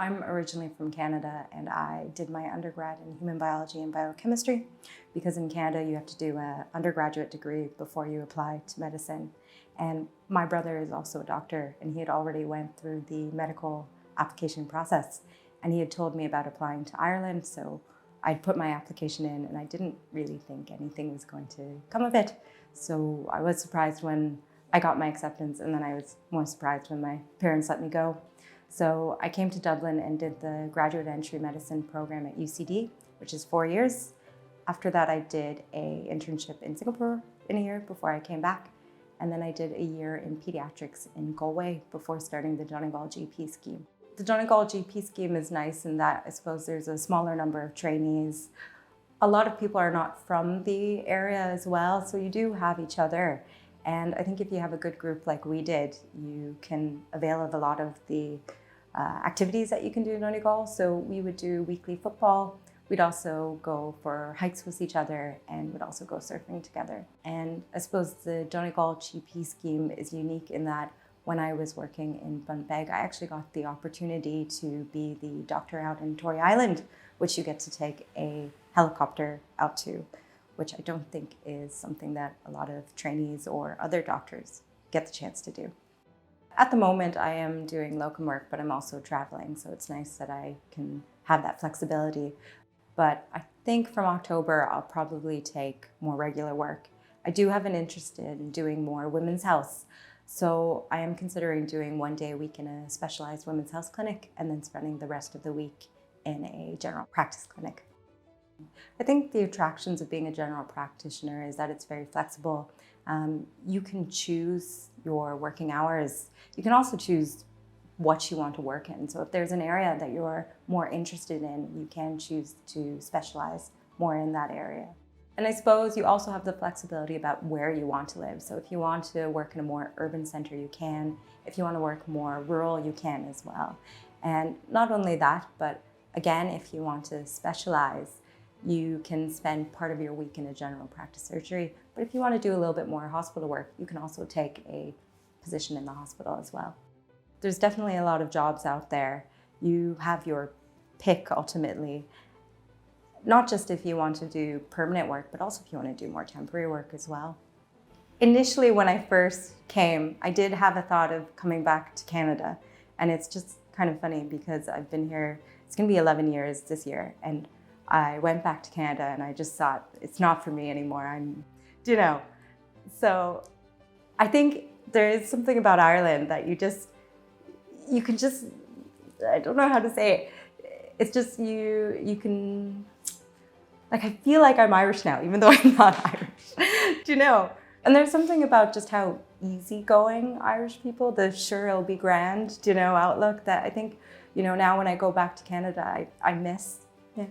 I'm originally from Canada and I did my undergrad in human biology and biochemistry because in Canada you have to do an undergraduate degree before you apply to medicine. And my brother is also a doctor and he had already went through the medical application process and he had told me about applying to Ireland, so I'd put my application in and I didn't really think anything was going to come of it. So I was surprised when I got my acceptance, and then I was more surprised when my parents let me go. So I came to Dublin and did the graduate entry medicine program at UCD, which is 4 years. After that, I did an internship in Singapore in a year before I came back. And then I did a year in pediatrics in Galway before starting the Donegal GP scheme. The Donegal GP scheme is nice in that I suppose there's a smaller number of trainees. A lot of people are not from the area as well, so you do have each other. And I think if you have a good group like we did, you can avail of a lot of the activities that you can do in Donegal. So we would do weekly football. We'd also go for hikes with each other and would also go surfing together. And I suppose the Donegal GP scheme is unique in that when I was working in Bunbeg, I actually got the opportunity to be the doctor out in Tory Island, which you get to take a helicopter out to, which I don't think is something that a lot of trainees or other doctors get the chance to do. At the moment, I am doing locum work, but I'm also traveling, so it's nice that I can have that flexibility. But I think from October, I'll probably take more regular work. I do have an interest in doing more women's health, so I am considering doing 1 day a week in a specialized women's health clinic and then spending the rest of the week in a general practice clinic. I think the attractions of being a general practitioner is that it's very flexible. You can choose your working hours. You can also choose what you want to work in. So if there's an area that you're more interested in, you can choose to specialize more in that area. And I suppose you also have the flexibility about where you want to live. So if you want to work in a more urban center, you can. If you want to work more rural, you can as well. And not only that, but again, if you want to specialize, you can spend part of your week in a general practice surgery. But if you want to do a little bit more hospital work, you can also take a position in the hospital as well. There's definitely a lot of jobs out there. You have your pick ultimately, not just if you want to do permanent work, but also if you want to do more temporary work as well. Initially, when I first came, I did have a thought of coming back to Canada. And it's just kind of funny because I've been here, it's going to be 11 years this year. And I went back to Canada and I just thought, it's not for me anymore. So I think there is something about Ireland that you can just, I don't know how to say it. It's just you can, like, I feel like I'm Irish now, even though I'm not Irish, And there's something about just how easygoing Irish people, the sure it'll be grand, outlook that I think, now when I go back to Canada, I miss. Yeah.